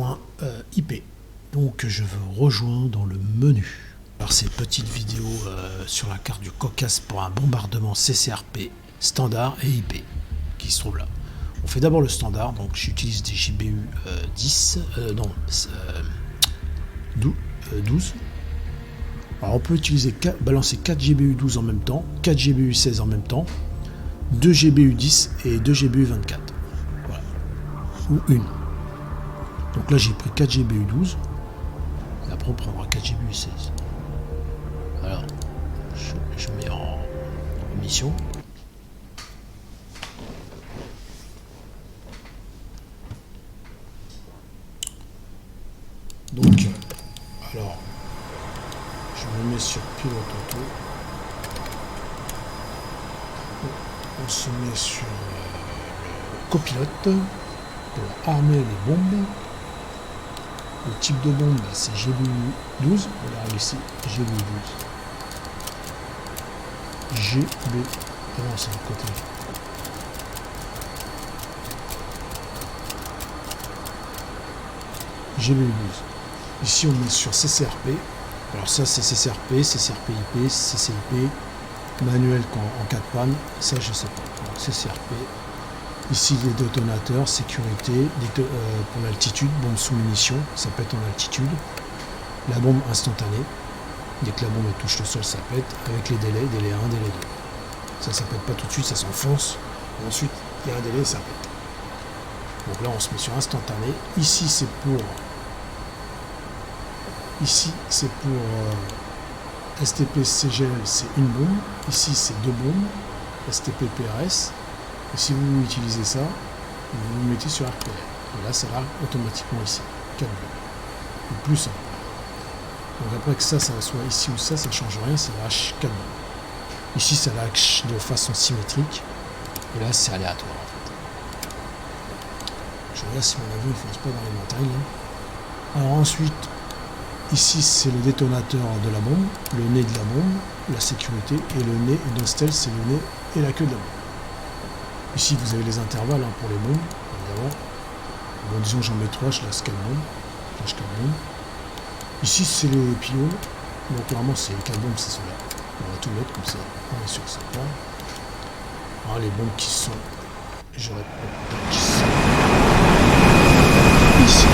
un IP. Donc je vous rejoins dans le menu. Alors c'est une petite vidéo sur la carte du Caucase pour un bombardement CCRP standard et IP qui se trouve là. On fait d'abord le standard, donc j'utilise des GBU 12. Alors on peut balancer 4 GBU 12 en même temps, 4 GBU 16 en même temps, 2 GBU 10 et 2 GBU 24. Voilà. Ou une. Donc là j'ai pris 4 GBU 12. Et après on prendra 4 GBU 16. Alors je mets en mission. Donc alors je me mets sur pilote auto. On se met sur le copilote pour armer les bombes. Le type de bombe, c'est GBU 12. Regardez ici, GBU 12. GB. Ah non, c'est de côté. GBU 12. Ici, on met sur CCRP. Alors ça, c'est CCRP, CCRP-IP, CCIP, manuel en cas de panne. Ça, je sais pas. Donc, CCRP. Ici, les détonateurs, sécurité, pour l'altitude, bombe sous munition, ça pète en altitude. La bombe instantanée. Dès que la bombe touche le sol, ça pète. Avec les délais, délai 1, délai 2. Ça pète pas tout de suite, ça s'enfonce. Et ensuite, il y a un délai et ça pète. Donc là, on se met sur instantané. Ici, c'est pour STP CGL, c'est une bombe. Ici, c'est 2 bombes. STP PRS. Et si vous utilisez ça, vous vous mettez sur RPR. Et là, ça largue automatiquement ici. 4 bombes. Ou plus. Donc après que ça soit ici ou ça ne change rien, ça lâche 4 bombes. Ici, ça lâche de façon symétrique. Et là, c'est aléatoire en fait. Je regarde si mon avion ne fonce pas dans les montagnes. Alors ensuite, ici, c'est le détonateur de la bombe, le nez de la bombe, la sécurité, et le nez de stealth, c'est le nez et la queue de la bombe. Ici, vous avez les intervalles pour les bombes, évidemment. Bon, disons, j'en mets 3, je lâche 4 bombes. Ici, c'est les pylônes. Donc, normalement, c'est les 4 bombes, c'est cela. On va tout mettre comme ça. On est sur ça. Alors, les bombes qui sont, je répète, qui sont ici.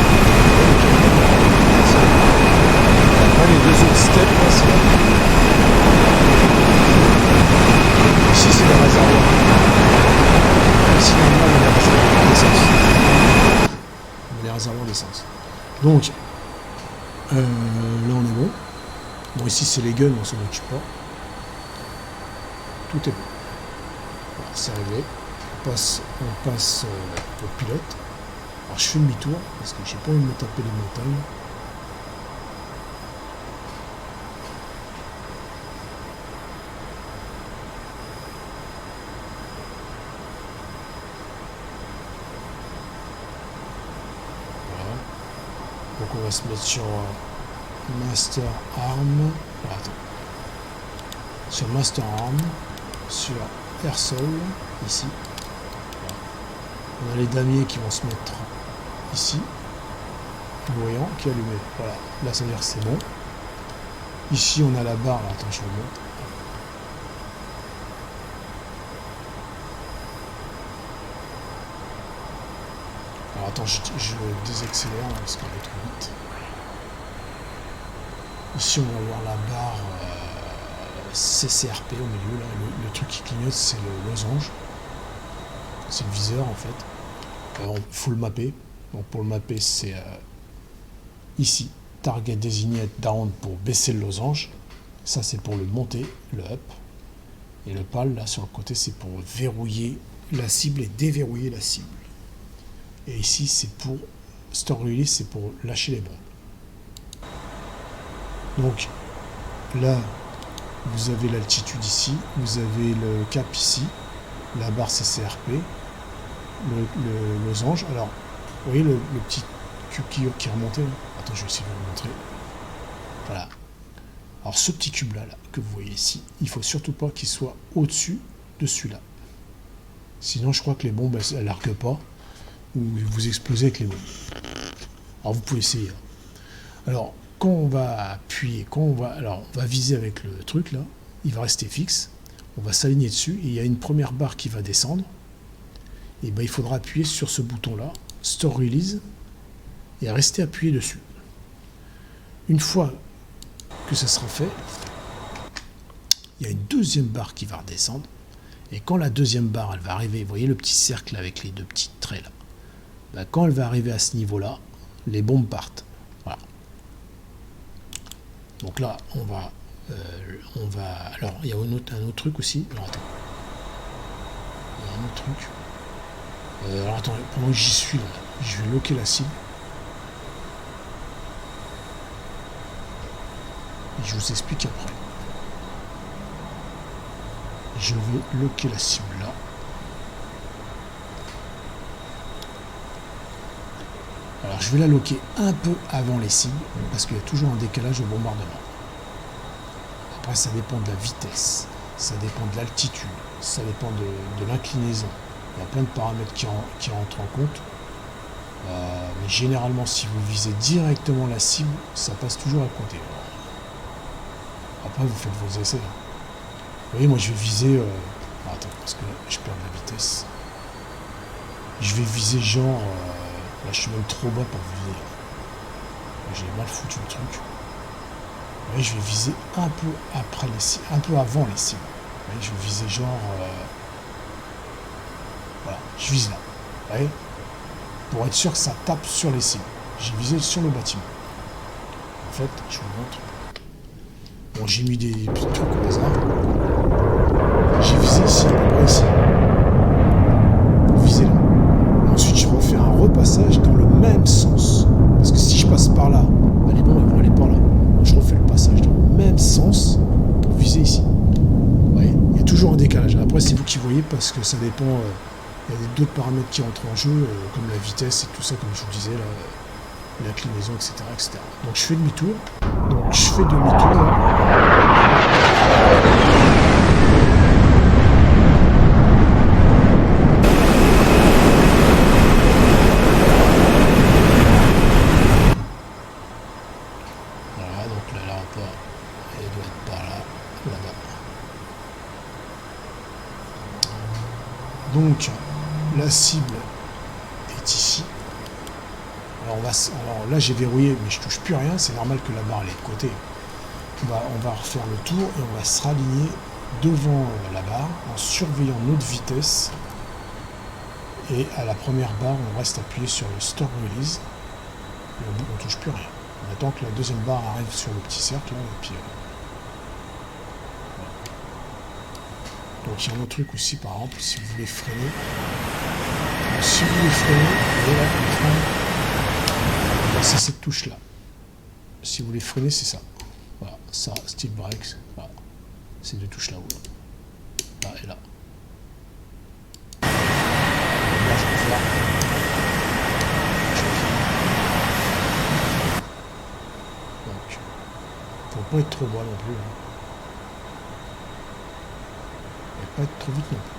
Après, les deux autres steps, là, c'est là. Ici, c'est le réservoir. Ici, normalement, on a les réservoirs d'essence. Les réservoirs d'essence. Donc, là, on est bon. Bon, ici, c'est les guns, on s'en occupe pas. Tout est bon. Voilà, c'est réglé. On passe au pilote. Alors, je fais demi-tour, parce que j'ai pas envie de me taper les montagnes. Donc on va se mettre sur Master Arm. Attends. Sur Master Arm, sur Airsol, ici. Voilà. On a les damiers qui vont se mettre ici. Le voyant qui est allumé. Voilà. Là ça veut dire que c'est bon. Ici on a la barre. Là, attends, je remonte. Alors attends, je désaccélère là, parce qu'elle est trop vite. Ici on va voir la barre CCRP au milieu, là. Le truc qui clignote, c'est le losange. C'est le viseur en fait. Il faut le mapper. Donc pour le mapper, c'est ici, target désigné down pour baisser le losange. Ça c'est pour le monter, le up. Et le PAL là sur le côté, c'est pour verrouiller la cible et déverrouiller la cible. Et ici, c'est pour Store Release, c'est pour lâcher les bombes. Donc, là, vous avez l'altitude ici, vous avez le cap ici, la barre CCRP, le losange. Alors, vous voyez le petit cube qui est remonté là. Attends, je vais essayer de vous le montrer. Voilà. Alors, ce petit cube-là, que vous voyez ici, il ne faut surtout pas qu'il soit au-dessus de celui-là. Sinon, je crois que les bombes, elles ne larguent pas. Ou vous explosez avec les bombes. Alors vous pouvez essayer. Alors quand on va appuyer, on va viser avec le truc là, il va rester fixe. On va s'aligner dessus et il y a une première barre qui va descendre. Et ben il faudra appuyer sur ce bouton là, Store Release, et rester appuyé dessus. Une fois que ça sera fait, il y a une deuxième barre qui va redescendre. Et quand la deuxième barre elle va arriver, vous voyez le petit cercle avec les deux petits traits là, ben, quand elle va arriver à ce niveau là, les bombes partent. Voilà. Donc là on va alors il y a un autre truc aussi. Alors attends, il y a un autre truc. Alors attends, pendant que j'y suis là, je vais loquer la cible et je vous explique après. Je vais loquer la cible là. Alors je vais la loquer un peu avant les cibles parce qu'il y a toujours un décalage au bombardement. Après ça dépend de la vitesse, ça dépend de l'altitude, ça dépend de l'inclinaison. Il y a plein de paramètres qui rentrent en compte. Mais généralement si vous visez directement la cible, ça passe toujours à côté. Après vous faites vos essais. Vous voyez, moi je vais viser... attends, parce que là je perds de la vitesse. Je vais viser genre... là je suis même trop bas pour viser. J'ai mal foutu le truc. Vous voyez, je vais viser un peu après les cibles, un peu avant les cibles. Vous voyez, je vais viser genre... voilà, je vise là. Vous voyez, pour être sûr que ça tape sur les cibles. J'ai visé sur le bâtiment. En fait, je vous montre. Bon, j'ai mis des petits trucs au hasard. J'ai visé ici, à peu près ici. Pour viser là. Ensuite, je refais un repassage dans le même sens. Parce que si je passe par là, les bombes elles vont aller par là. Donc, je refais le passage dans le même sens pour viser ici. Vous voyez, il y a toujours un décalage. Après, c'est vous qui voyez parce que ça dépend. Il y a d'autres paramètres qui entrent en jeu, comme la vitesse et tout ça, comme je vous disais, l'inclinaison, etc., etc. Donc je fais demi-tour. Voilà, donc là, l'aéroport, elle doit être par là, là-bas. Donc, la cible est ici. Alors là j'ai verrouillé, mais je touche plus rien, c'est normal que la barre elle est de côté. On va refaire le tour et on va se raligner devant la barre en surveillant notre vitesse. Et à la première barre, on reste appuyé sur le Store Release. Et on ne touche plus rien. On attend que la deuxième barre arrive sur le petit cercle. Là, et puis, voilà. Donc il y a un autre truc aussi, par exemple, si vous voulez freiner. Si vous voulez freiner, vous voyez là, on freine. C'est cette touche là. Si vous voulez freiner, c'est ça. Voilà, ça, Steel Brakes. Voilà. Ces deux touches là haut. Là et là. Là, je peux faire. Donc, faut pas être trop bas non plus. Hein. Et pas être trop vite non plus.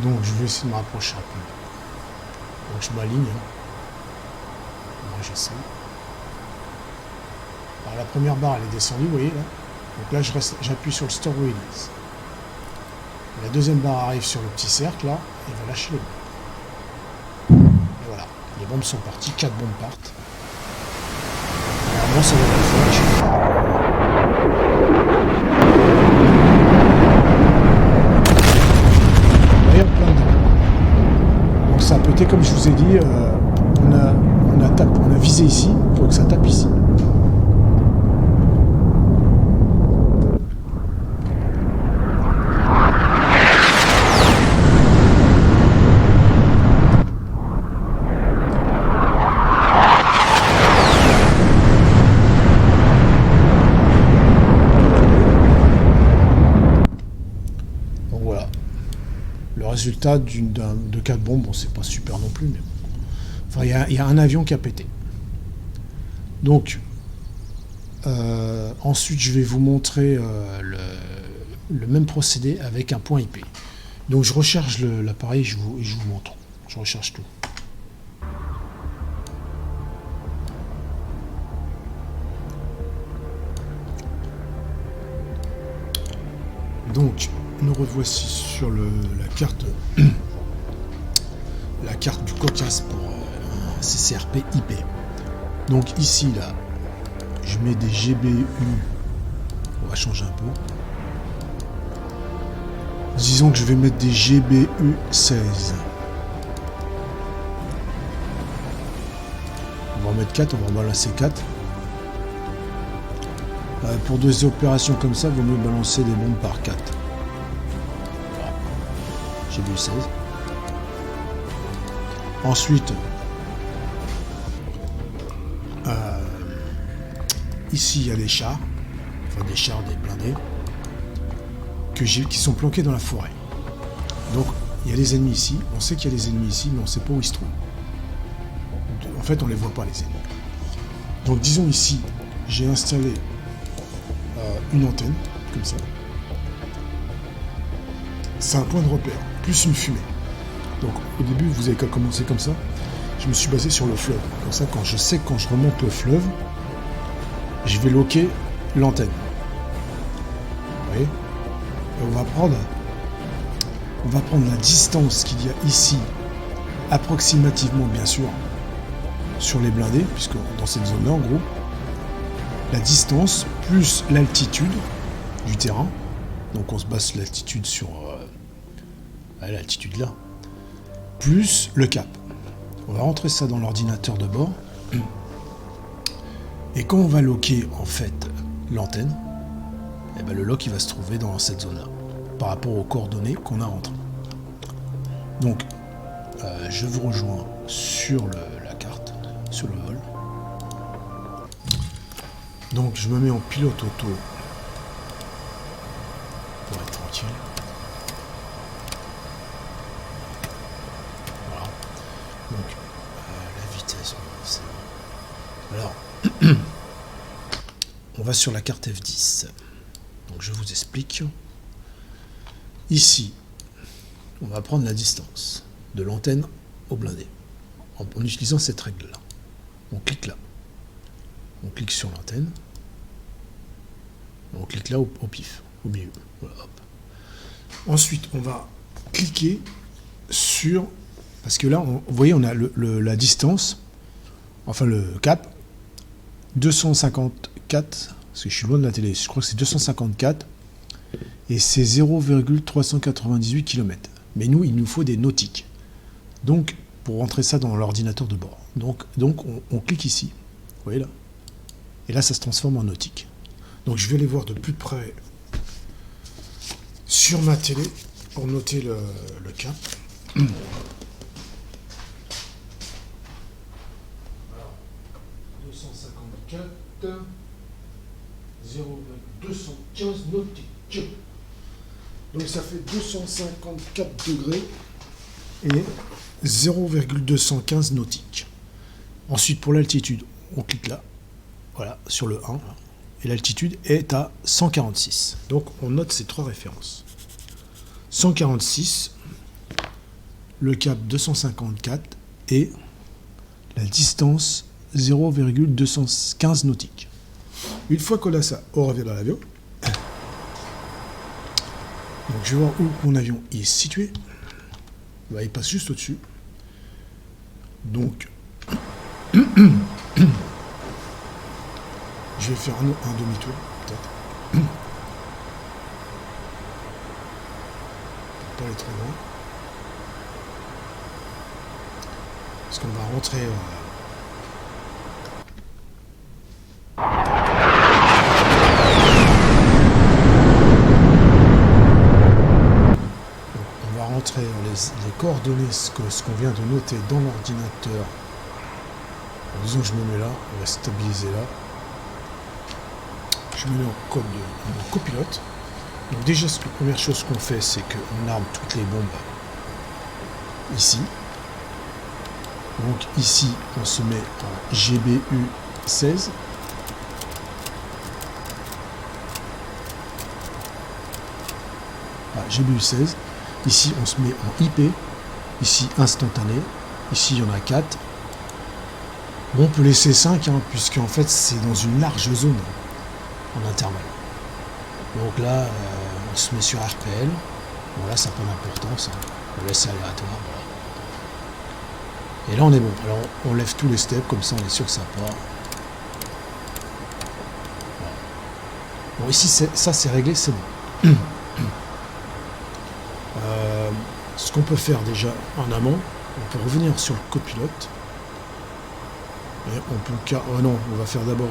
Donc je vais essayer de me rapprocher un peu. Donc je m'aligne. Moi j'essaie. Alors la première barre elle est descendue, vous voyez là. Donc là j'appuie sur le Store Release. La deuxième barre arrive sur le petit cercle là et va lâcher les bombes. Et voilà, les bombes sont parties, 4 bombes partent. Normalement ça va être lâcher. Donc ça a pété comme je vous ai dit, on a visé ici, il faut que ça tape ici. résultat de 4 bombes. Bon, c'est pas super non plus, mais bon. Enfin, il y a un avion qui a pété. Donc, ensuite, je vais vous montrer le même procédé avec un point IP. Donc, je recharge l'appareil et je vous montre. Je recharge tout. Donc, nous revoici sur la carte du Caucase pour un CCRP IP. Donc ici, là, je mets des GBU. On va changer un peu. Disons que je vais mettre des GBU 16. On va en mettre 4, on va en balancer 4. Pour des opérations comme ça, il vaut mieux balancer des bombes par 4. Voilà. GBU 16. Ensuite, ici il y a des chars, enfin des chars, des blindés, qui sont planqués dans la forêt. Donc il y a des ennemis ici, on sait qu'il y a des ennemis ici, mais on ne sait pas où ils se trouvent. En fait, on ne les voit pas, les ennemis. Donc disons ici, j'ai installé une antenne, comme ça. C'est un point de repère, plus une fumée. Donc au début, vous avez qu'à commencer comme ça. Je me suis basé sur le fleuve. Comme ça, quand je remonte le fleuve, je vais loquer l'antenne. Vous voyez ? Et on va prendre la distance qu'il y a ici, approximativement bien sûr, sur les blindés, puisque dans cette zone-là, en gros, la distance plus l'altitude du terrain. Donc on se base sur l'altitude sur l'altitude là, plus le cap. On va rentrer ça dans l'ordinateur de bord. Et quand on va loquer en fait l'antenne, eh ben, le lock il va se trouver dans cette zone-là, par rapport aux coordonnées qu'on a rentrées. Donc, je vous rejoins sur la carte, sur le vol. Donc, je me mets en pilote auto pour être tranquille. Voilà. Donc, la vitesse, c'est bon. Alors, on va sur la carte F10. Donc je vous explique. Ici, on va prendre la distance de l'antenne au blindé en utilisant cette règle-là. On clique là. On clique sur l'antenne. On clique là au pif, au milieu. Voilà, hop. Ensuite, on va cliquer sur... Parce que là, vous voyez, on a la distance, enfin le cap, 254, parce que je suis loin de la télé, je crois que c'est 254, et c'est 0,398 km. Mais nous, il nous faut des nautiques. Donc, pour rentrer ça dans l'ordinateur de bord. Donc on clique ici, vous voyez là, et là, ça se transforme en nautique. Donc, je vais aller voir de plus près sur ma télé pour noter le cap. Alors, 254, 0,215 nautiques. Donc ça fait 254 degrés et 0,215 nautiques. Ensuite, pour l'altitude, on clique là, voilà, sur le 1, et l'altitude est à 146. Donc on note ces trois références. 146, le cap 254 et la distance 0,215 nautiques. Une fois qu'on a ça, on revient dans l'avion. Donc je vais voir où mon avion est situé. Bah, il passe juste au-dessus. Donc je vais faire un demi-tour, peut-être. Pour pas aller trop loin. Parce qu'on va rentrer... rentrer les coordonnées, ce qu'on vient de noter dans l'ordinateur. Disons que je me mets là, on va stabiliser là. Je me mets en copilote. Donc déjà, la première chose qu'on fait, c'est qu'on arme toutes les bombes ici. Donc ici, on se met en GBU 16. Voilà, GBU 16. Ici, on se met en IP. Ici, instantané. Ici, il y en a 4. Bon, on peut laisser 5, hein, puisqu'en fait, c'est dans une large zone en intervalle. Donc là, on se met sur RPL. Bon, là, ça n'a pas d'importance. Hein. On laisse aléatoire. Voilà. Et là, on est bon. Alors, on lève tous les steps, comme ça, on est sûr que ça part. Voilà. Bon, ici, ça, c'est réglé, c'est bon. Ce qu'on peut faire déjà en amont, on peut revenir sur le copilote. Et on peut... Oh non, on va faire d'abord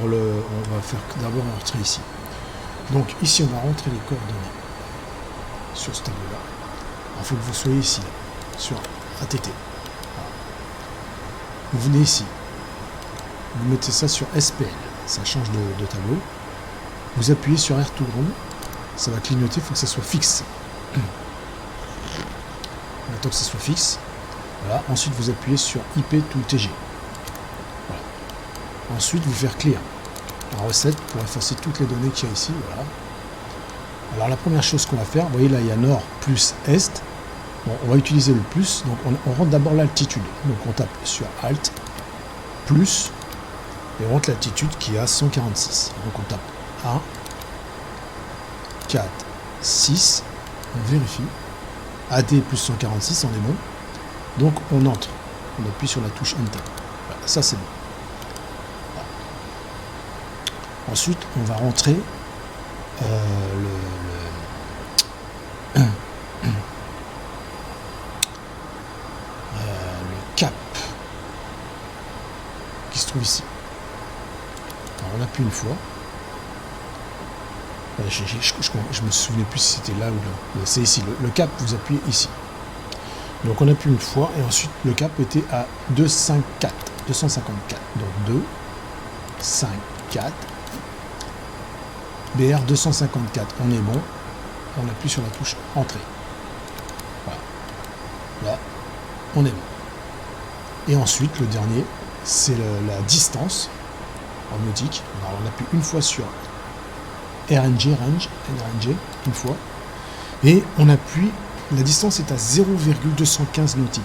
rentrer ici. Donc, ici, on va rentrer les coordonnées sur ce tableau-là. Il faut que vous soyez ici, là, sur ATT. Vous venez ici, vous mettez ça sur SPL, ça change de tableau. Vous appuyez sur R to Ground, ça va clignoter, il faut que ça soit fixe. On attend que ça soit fixe. Voilà. Ensuite, vous appuyez sur IP to TG. Voilà. Ensuite, vous faire clear en recette pour effacer toutes les données qu'il y a ici. Voilà. Alors, la première chose qu'on va faire, vous voyez là, il y a nord plus est. Bon, on va utiliser le plus, donc on rentre d'abord l'altitude. Donc on tape sur Alt, plus, et on rentre l'altitude qui est à 146. Donc on tape 1, 4, 6, on vérifie. AD plus 146, on est bon. Donc on entre, on appuie sur la touche Enter. Voilà, ça c'est bon. Voilà. Ensuite, on va rentrer cap qui se trouve ici. Alors on appuie une fois. Je me souvenais plus si c'était là ou là. C'est ici. Le cap, vous appuyez ici. Donc on appuie une fois et ensuite le cap était à 254. Donc 2, 5, 4. BR 254. On est bon. On appuie sur la touche Entrée. Voilà. Là, on est bon. Et ensuite, le dernier, c'est la distance en nautique. Alors, on appuie une fois sur RNG, une fois. Et on appuie, la distance est à 0,215 nautiques.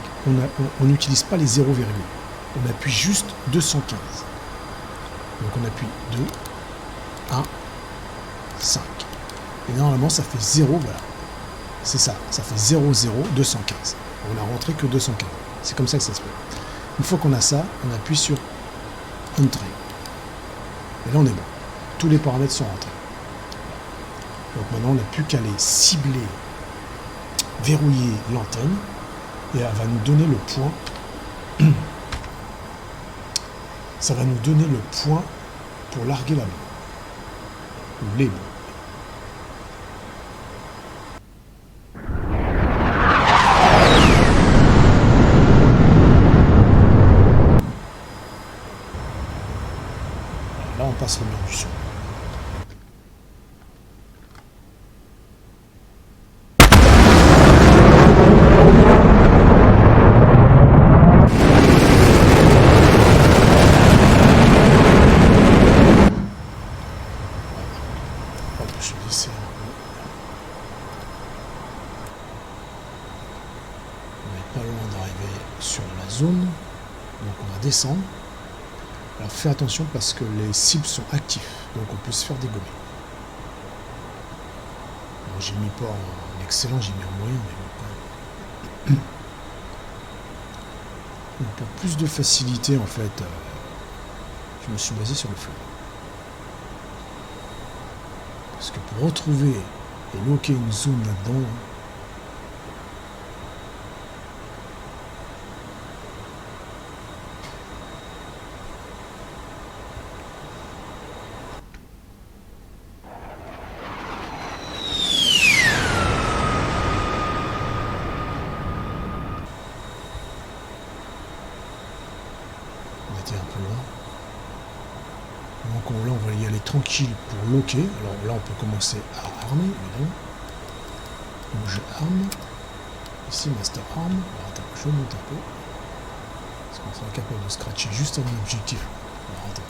On n'utilise pas les 0, on appuie juste 215. Donc on appuie 2, 1, 5. Et normalement, ça fait 0, voilà. C'est ça, ça fait 0, 0, 215. On n'a rentré que 215. C'est comme ça que ça se fait. Une fois qu'on a ça, on appuie sur Entrée. Et là, on est bon. Tous les paramètres sont rentrés. Donc maintenant, on n'a plus qu'à aller cibler, verrouiller l'antenne, et elle va nous donner le point. Ça va nous donner le point pour larguer la bombe. Ou les bombes. Là, on passe le mur du son. Je vais laisser un peu. On n'est pas loin d'arriver sur la zone. Donc on va descendre. Alors fais attention parce que les cibles sont actifs, donc on peut se faire dégommer. Bon, j'ai mis pas en excellent, j'ai mis en moyen, mais bon, quand même. Donc, pour plus de facilité, en fait, je me suis basé sur le flow. Parce que pour retrouver et loquer une zone là-dedans, on était un peu loin. Donc là, on va y aller tranquille pour loquer. Alors là, on peut commencer à armer, évidemment. Donc je arme. Ici, Master Arm. Alors, attends, je monte un peu. Parce qu'on sera capable de scratcher juste à mon objectif. Alors, attends.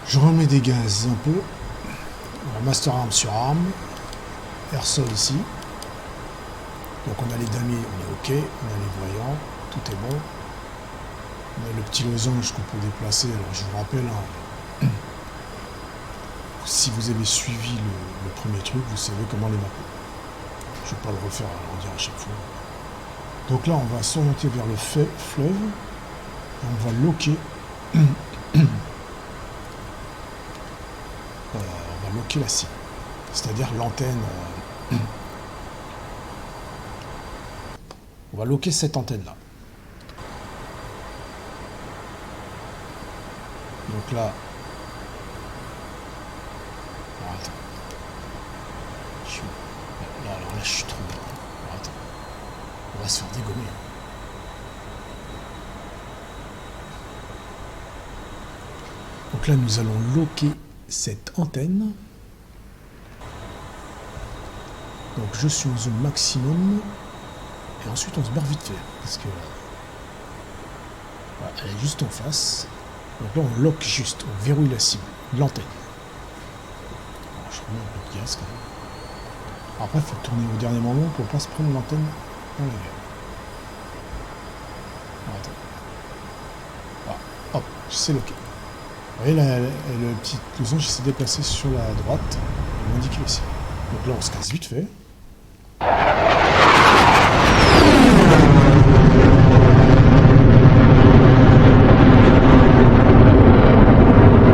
Je remets des gaz un peu. Alors, master arm sur arme. Airsol ici. Donc on a les damiers, on est ok. On a les voyants, tout est bon. On a le petit losange qu'on peut déplacer. Alors je vous rappelle, hein, si vous avez suivi le premier truc, vous savez comment les mapper. Je ne vais pas le refaire à le redire à chaque fois. Donc là, on va s'orienter vers le fleuve. Et on va loquer. On va loquer la cible. C'est-à-dire l'antenne. On va loquer cette antenne-là. Donc là. Alors, attends. Alors là, je suis trop bien. Alors, attends. On va se faire dégommer. Donc là, nous allons loquer cette antenne. Donc je suis en zone maximum. Et ensuite, on se barre vite fait. Parce que voilà, elle est juste en face. Donc là, on lock juste. On verrouille la cible. L'antenne. Je remets un peu de gaz quand même. Après, il faut tourner au dernier moment pour ne pas se prendre l'antenne dans la gueule. Attends. Voilà. Hop, c'est locké. Vous voyez, là, le petit losange s'est déplacé sur la droite. Il m'indique ici. Donc là, on se casse vite fait.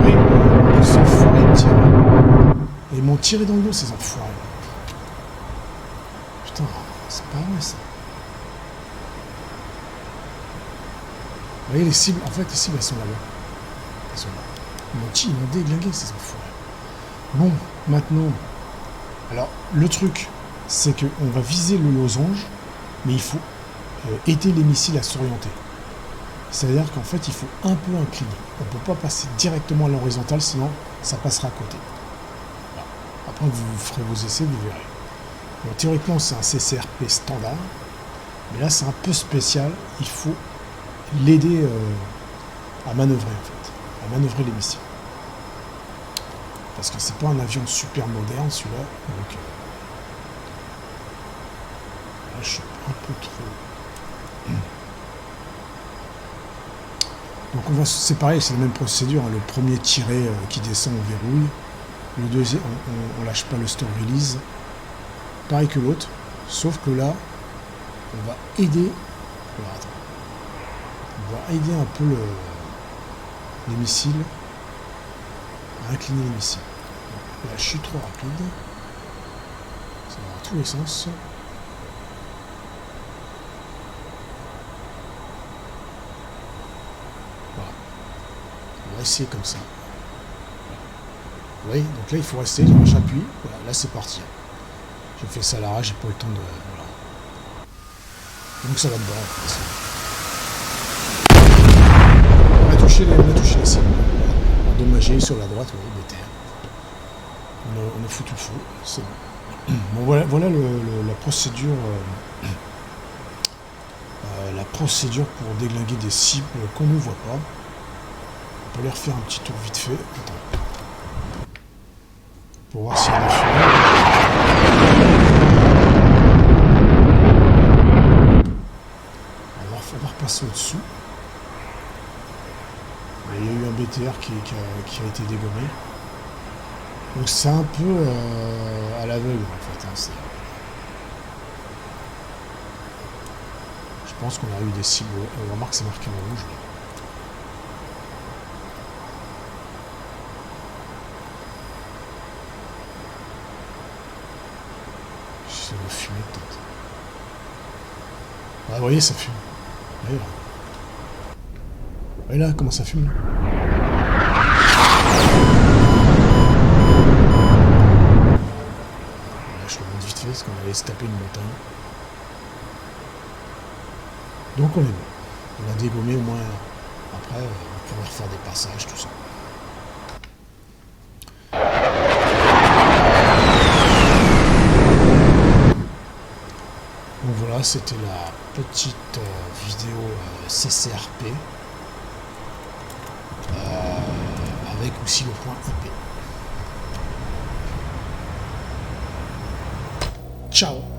Oui, ils enfoirés de tirer. Et ils m'ont tiré dans le dos, ces enfoirés. Putain, c'est pas vrai ça. Vous voyez les cibles, en fait les cibles elles sont là-bas. Elles sont là. Ils m'ont déglingué ces enfoirés. Bon, maintenant, alors le truc, c'est qu'on va viser le losange, mais il faut aider les missiles à s'orienter. C'est-à-dire qu'en fait, il faut un peu incliner. On ne peut pas passer directement à l'horizontale, sinon ça passera à côté. Voilà. Après, vous ferez vos essais, vous verrez. Bon, théoriquement, c'est un CCRP standard, mais là, c'est un peu spécial. Il faut l'aider à manœuvrer, en fait, à manœuvrer les missiles. Parce que c'est pas un avion super moderne, celui-là. Donc, là, je suis un peu trop... Donc on va, c'est pareil, c'est la même procédure. Hein. Le premier tiré qui descend, on verrouille. Le deuxième, on lâche pas le store release. Pareil que l'autre, sauf que là, on va aider. Alors, attends. On va aider un peu les missiles à incliner les missiles. Là, je suis trop rapide. Ça va dans tous les sens. Voilà. On va essayer comme ça. Vous voyez, donc là, il faut rester. J'appuie. Voilà, là, c'est parti. Je fais ça à l'arrache, j'ai pas eu le temps de... Voilà. Donc ça va dedans. On a touché les cibles. Endommagé sur la droite, oui, BTR. On a foutu le feu, c'est bon. Bon, voilà la procédure. La procédure pour déglinguer des cibles qu'on ne voit pas. On peut aller refaire un petit tour vite fait. Attends. Pour voir s'il y a des fumées. On va repasser au-dessus. Il y a eu un BTR qui a été dégommé. Donc c'est un peu à l'aveugle en fait. Hein, je pense qu'on a eu des cibles. On remarque que c'est marqué en rouge. Là. Ça va fumer peut-être. Ah, vous voyez, ça fume. Vous voyez là. Vous voyez là comment ça fume. Là, je remonte vite fait parce qu'on allait se taper une montagne. Donc on est bon. On a dégommé au moins. Après, on pourrait refaire des passages, tout ça. Donc voilà, voilà, c'était la petite vidéo CCRP avec aussi le point IP. Ciao.